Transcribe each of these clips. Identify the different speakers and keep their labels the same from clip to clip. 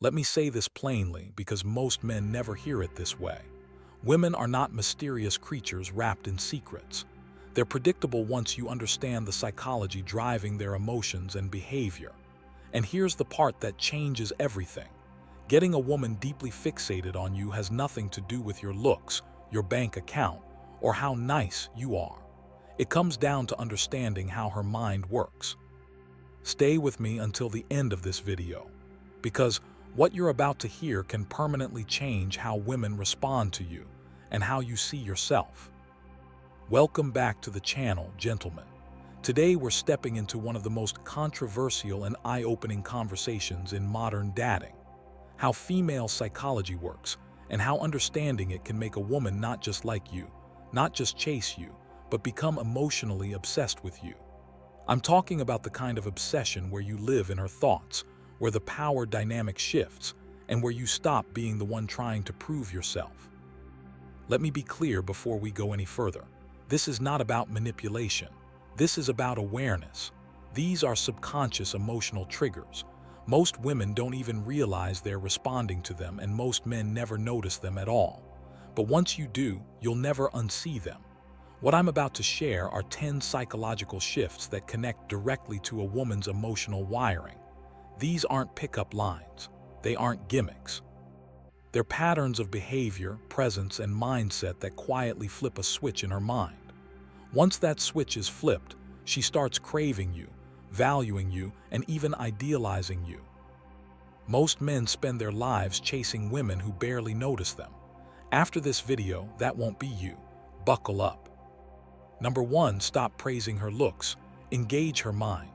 Speaker 1: Let me say this plainly because most men never hear it this way. Women are not mysterious creatures wrapped in secrets. They're predictable once you understand the psychology driving their emotions and behavior. And here's the part that changes everything. Getting a woman deeply fixated on you has nothing to do with your looks, your bank account, or how nice you are. It comes down to understanding how her mind works. Stay with me until the end of this video, because what you're about to hear can permanently change how women respond to you and how you see yourself. Welcome back to the channel, gentlemen. Today we're stepping into one of the most controversial and eye-opening conversations in modern dating: how female psychology works and how understanding it can make a woman not just like you, not just chase you, but become emotionally obsessed with you. I'm talking about the kind of obsession where you live in her thoughts, where the power dynamic shifts, and where you stop being the one trying to prove yourself. Let me be clear before we go any further. This is not about manipulation. This is about awareness. These are subconscious emotional triggers. Most women don't even realize they're responding to them, and most men never notice them at all. But once you do, you'll never unsee them. What I'm about to share are 10 psychological shifts that connect directly to a woman's emotional wiring. These aren't pickup lines. They aren't gimmicks. They're patterns of behavior, presence, and mindset that quietly flip a switch in her mind. Once that switch is flipped, she starts craving you, valuing you, and even idealizing you. Most men spend their lives chasing women who barely notice them. After this video, that won't be you. Buckle up. Number 1, stop praising her looks. Engage her mind.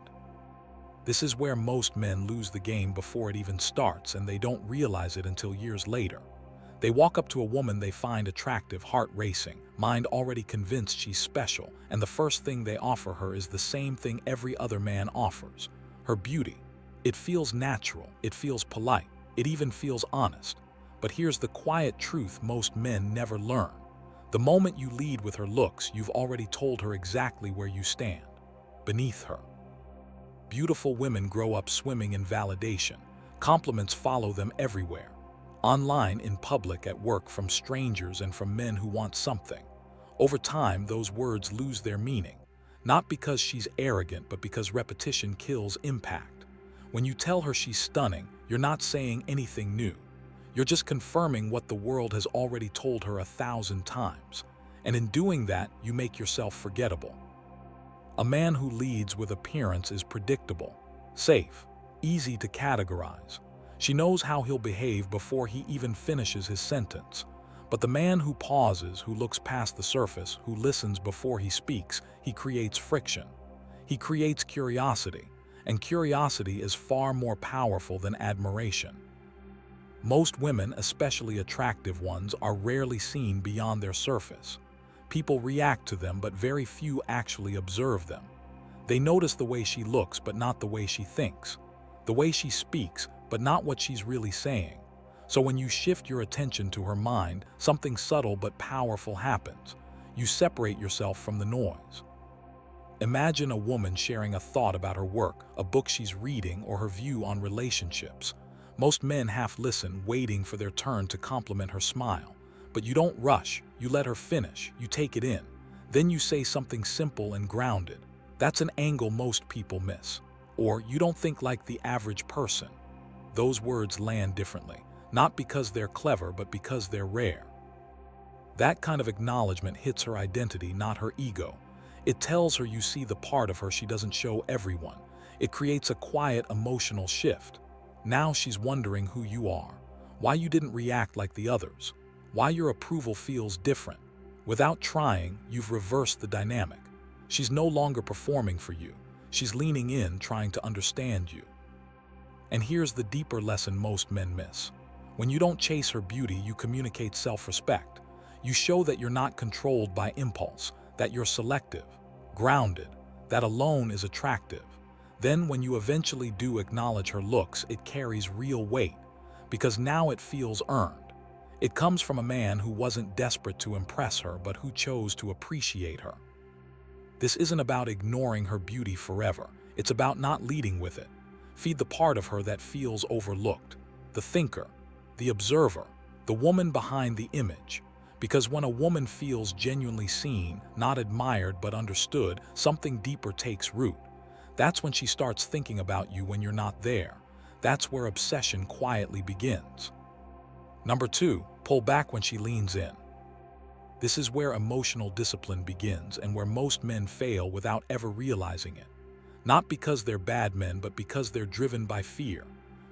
Speaker 1: This is where most men lose the game before it even starts, and they don't realize it until years later. They walk up to a woman they find attractive, heart racing, mind already convinced she's special, and the first thing they offer her is the same thing every other man offers: her beauty. It feels natural, it feels polite, it even feels honest. But here's the quiet truth most men never learn. The moment you lead with her looks, you've already told her exactly where you stand: beneath her. Beautiful women grow up swimming in validation. Compliments follow them everywhere. Online, in public, at work, from strangers and from men who want something. Over time, those words lose their meaning. Not because she's arrogant, but because repetition kills impact. When you tell her she's stunning, you're not saying anything new. You're just confirming what the world has already told her 1,000 times. And in doing that, you make yourself forgettable. A man who leads with appearance is predictable, safe, easy to categorize. She knows how he'll behave before he even finishes his sentence. But the man who pauses, who looks past the surface, who listens before he speaks, he creates friction. He creates curiosity, and curiosity is far more powerful than admiration. Most women, especially attractive ones, are rarely seen beyond their surface. People react to them, but very few actually observe them. They notice the way she looks, but not the way she thinks. The way she speaks, but not what she's really saying. So when you shift your attention to her mind, something subtle but powerful happens. You separate yourself from the noise. Imagine a woman sharing a thought about her work, a book she's reading, or her view on relationships. Most men half listen, waiting for their turn to compliment her smile. But you don't rush, you let her finish, you take it in. Then you say something simple and grounded. That's an angle most people miss. Or, you don't think like the average person. Those words land differently, not because they're clever, but because they're rare. That kind of acknowledgement hits her identity, not her ego. It tells her you see the part of her she doesn't show everyone. It creates a quiet emotional shift. Now she's wondering who you are, why you didn't react like the others, why your approval feels different. Without trying, you've reversed the dynamic. She's no longer performing for you. She's leaning in, trying to understand you. And here's the deeper lesson most men miss. When you don't chase her beauty, you communicate self-respect. You show that you're not controlled by impulse, that you're selective, grounded. That alone is attractive. Then when you eventually do acknowledge her looks, it carries real weight, because now it feels earned. It comes from a man who wasn't desperate to impress her, but who chose to appreciate her. This isn't about ignoring her beauty forever. It's about not leading with it. Feed the part of her that feels overlooked. the thinker, the observer, the woman behind the image. Because when a woman feels genuinely seen, not admired but understood, something deeper takes root. That's when she starts thinking about you when you're not there. That's where obsession quietly begins. Number 2, pull back when she leans in. This is where emotional discipline begins and where most men fail without ever realizing it. Not because they're bad men, but because they're driven by fear.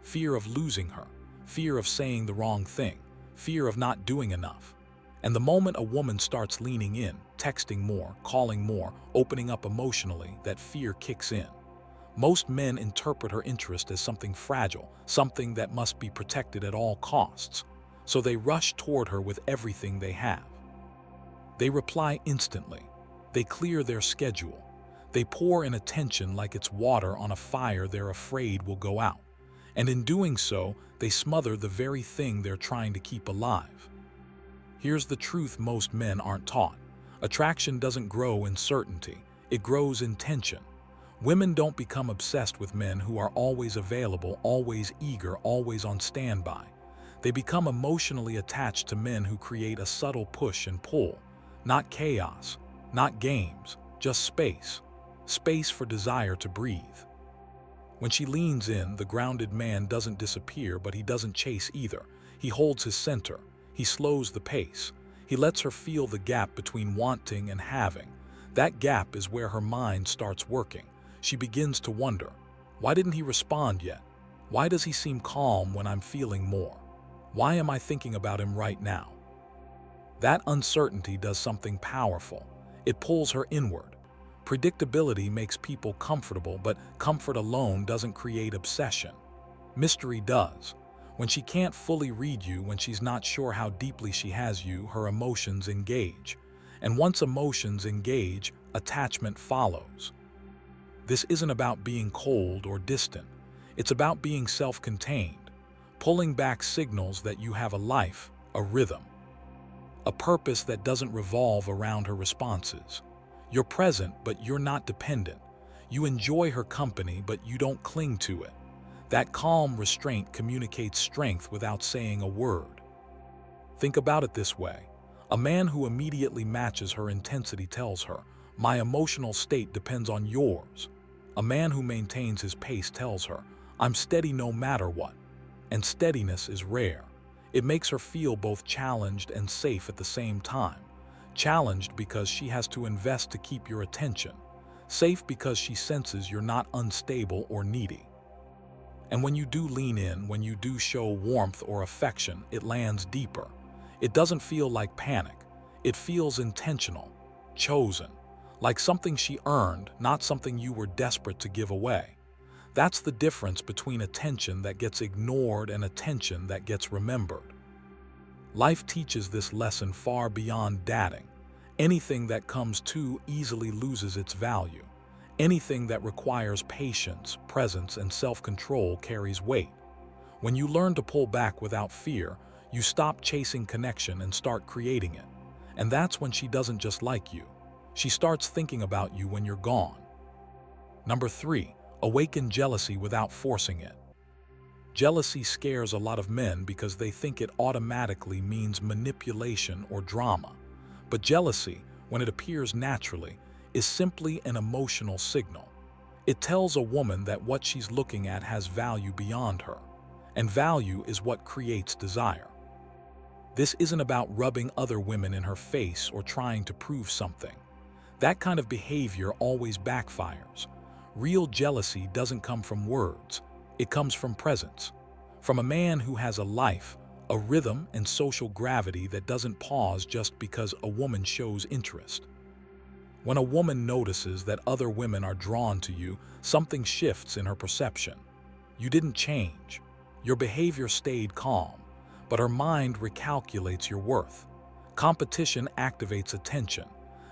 Speaker 1: Fear of losing her, fear of saying the wrong thing, fear of not doing enough. And the moment a woman starts leaning in, texting more, calling more, opening up emotionally, that fear kicks in. Most men interpret her interest as something fragile, something that must be protected at all costs. So they rush toward her with everything they have. They reply instantly. They clear their schedule. They pour in attention like it's water on a fire they're afraid will go out. And in doing so, they smother the very thing they're trying to keep alive. Here's the truth most men aren't taught. Attraction doesn't grow in certainty. It grows in tension. Women don't become obsessed with men who are always available, always eager, always on standby. They become emotionally attached to men who create a subtle push and pull. Not chaos, not games, just space. Space for desire to breathe. When she leans in, the grounded man doesn't disappear, but he doesn't chase either. He holds his center. He slows the pace. He lets her feel the gap between wanting and having. That gap is where her mind starts working. She begins to wonder, why didn't he respond yet? Why does he seem calm when I'm feeling more? Why am I thinking about him right now? That uncertainty does something powerful. It pulls her inward. Predictability makes people comfortable, but comfort alone doesn't create obsession. Mystery does. When she can't fully read you, when she's not sure how deeply she has you, her emotions engage. And once emotions engage, attachment follows. This isn't about being cold or distant. It's about being self-contained, pulling back signals that you have a life, a rhythm, a purpose that doesn't revolve around her responses. You're present, but you're not dependent. You enjoy her company, but you don't cling to it. That calm restraint communicates strength without saying a word. Think about it this way. A man who immediately matches her intensity tells her, "My emotional state depends on yours." A man who maintains his pace tells her, "I'm steady no matter what." And steadiness is rare. It makes her feel both challenged and safe at the same time. Challenged because she has to invest to keep your attention. Safe because she senses you're not unstable or needy. And when you do lean in, when you do show warmth or affection, it lands deeper. It doesn't feel like panic. It feels intentional, chosen, like something she earned, not something you were desperate to give away. That's the difference between attention that gets ignored and attention that gets remembered. Life teaches this lesson far beyond dating. Anything that comes too easily loses its value. Anything that requires patience, presence, and self-control carries weight. When you learn to pull back without fear, you stop chasing connection and start creating it. And that's when she doesn't just like you. She starts thinking about you when you're gone. Number 3, awaken jealousy without forcing it. Jealousy scares a lot of men because they think it automatically means manipulation or drama. But jealousy, when it appears naturally, is simply an emotional signal. It tells a woman that what she's looking at has value beyond her, and value is what creates desire. This isn't about rubbing other women in her face or trying to prove something. That kind of behavior always backfires. Real jealousy doesn't come from words, it comes from presence. From a man who has a life, a rhythm, and social gravity that doesn't pause just because a woman shows interest. When a woman notices that other women are drawn to you, something shifts in her perception. You didn't change. Your behavior stayed calm, but her mind recalculates your worth. Competition activates attention,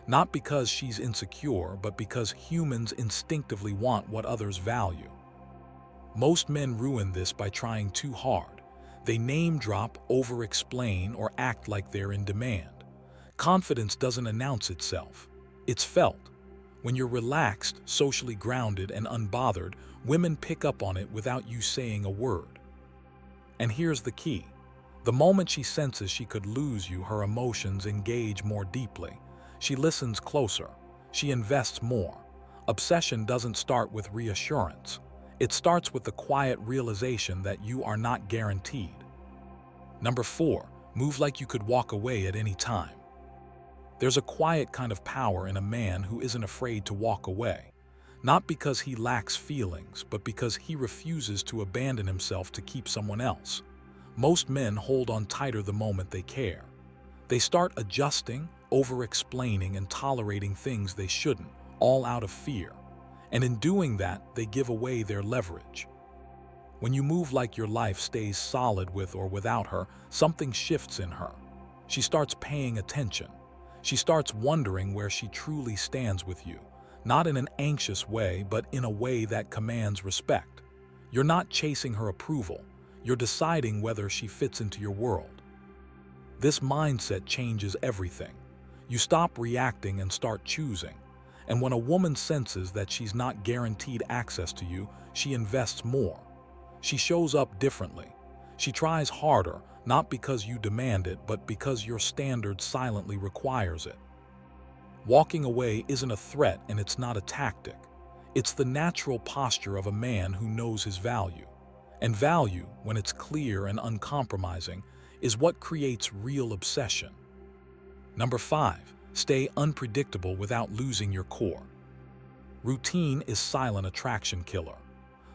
Speaker 1: not because she's insecure, but because humans instinctively want what others value. Most men ruin this by trying too hard. They name drop, over-explain, or act like they're in demand. Confidence doesn't announce itself. It's felt. When you're relaxed, socially grounded, and unbothered, women pick up on it without you saying a word. And here's the key. The moment she senses she could lose you, her emotions engage more deeply. She listens closer. She invests more. Obsession doesn't start with reassurance. It starts with the quiet realization that you are not guaranteed. Number 4, move like you could walk away at any time. There's a quiet kind of power in a man who isn't afraid to walk away. Not because he lacks feelings, but because he refuses to abandon himself to keep someone else. Most men hold on tighter the moment they care. They start adjusting, over-explaining, and tolerating things they shouldn't, all out of fear. And in doing that, they give away their leverage. When you move like your life stays solid with or without her, something shifts in her. She starts paying attention. She starts wondering where she truly stands with you, not in an anxious way, but in a way that commands respect. You're not chasing her approval. You're deciding whether she fits into your world. This mindset changes everything. You stop reacting and start choosing. And when a woman senses that she's not guaranteed access to you, she invests more. She shows up differently. She tries harder, not because you demand it, but because your standard silently requires it. Walking away isn't a threat, and it's not a tactic. It's the natural posture of a man who knows his value. And value, when it's clear and uncompromising, is what creates real obsession. Number 5, stay unpredictable without losing your core. Routine is silent attraction killer.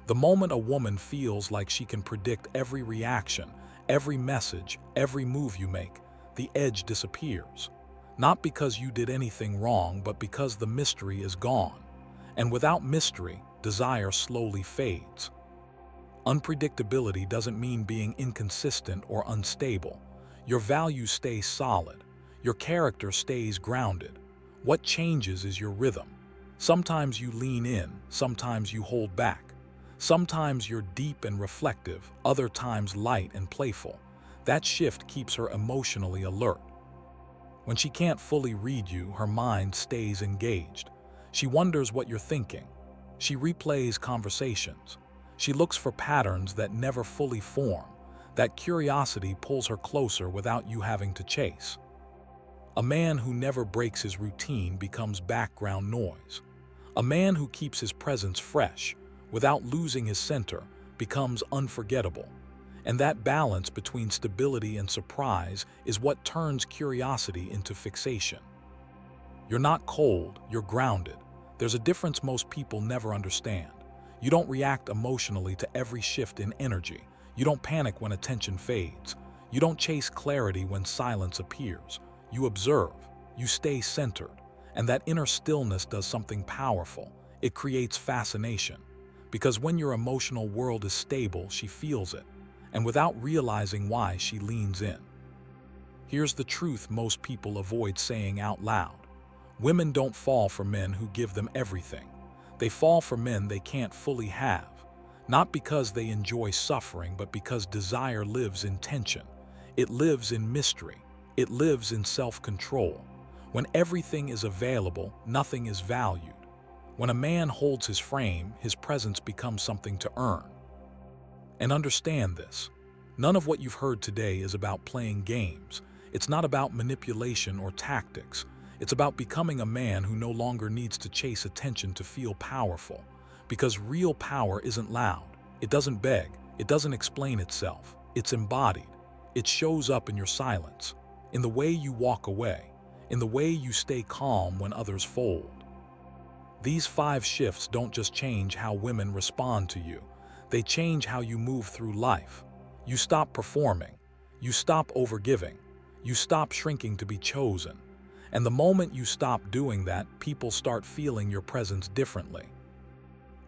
Speaker 1: The moment a woman feels like she can predict every reaction, every message, every move you make, the edge disappears. Not because you did anything wrong, but because the mystery is gone. And without mystery, desire slowly fades. Unpredictability doesn't mean being inconsistent or unstable. Your values stay solid. Your character stays grounded. What changes is your rhythm. Sometimes you lean in, sometimes you hold back. Sometimes you're deep and reflective, other times light and playful. That shift keeps her emotionally alert. When she can't fully read you, her mind stays engaged. She wonders what you're thinking. She replays conversations. She looks for patterns that never fully form. That curiosity pulls her closer without you having to chase. A man who never breaks his routine becomes background noise. A man who keeps his presence fresh, without losing his center, becomes unforgettable. And that balance between stability and surprise is what turns curiosity into fixation. You're not cold, you're grounded. There's a difference most people never understand. You don't react emotionally to every shift in energy. You don't panic when attention fades. You don't chase clarity when silence appears. You observe. You stay centered. And that inner stillness does something powerful. It creates fascination. Because when your emotional world is stable, she feels it. And without realizing why, she leans in. Here's the truth most people avoid saying out loud. Women don't fall for men who give them everything. They fall for men they can't fully have. Not because they enjoy suffering, but because desire lives in tension. It lives in mystery. It lives in self-control. When everything is available, nothing is valued. When a man holds his frame, his presence becomes something to earn. And understand this. None of what you've heard today is about playing games. It's not about manipulation or tactics. It's about becoming a man who no longer needs to chase attention to feel powerful. Because real power isn't loud. It doesn't beg. It doesn't explain itself. It's embodied. It shows up in your silence, in the way you walk away, in the way you stay calm when others fold. These 5 shifts don't just change how women respond to you. They change how you move through life. You stop performing. You stop overgiving. You stop shrinking to be chosen. And the moment you stop doing that, people start feeling your presence differently.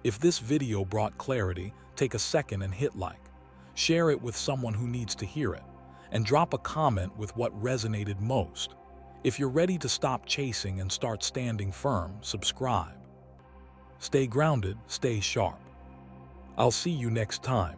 Speaker 1: If this video brought clarity, take a second and hit like. Share it with someone who needs to hear it. And drop a comment with what resonated most. If you're ready to stop chasing and start standing firm, subscribe. Stay grounded, stay sharp. I'll see you next time.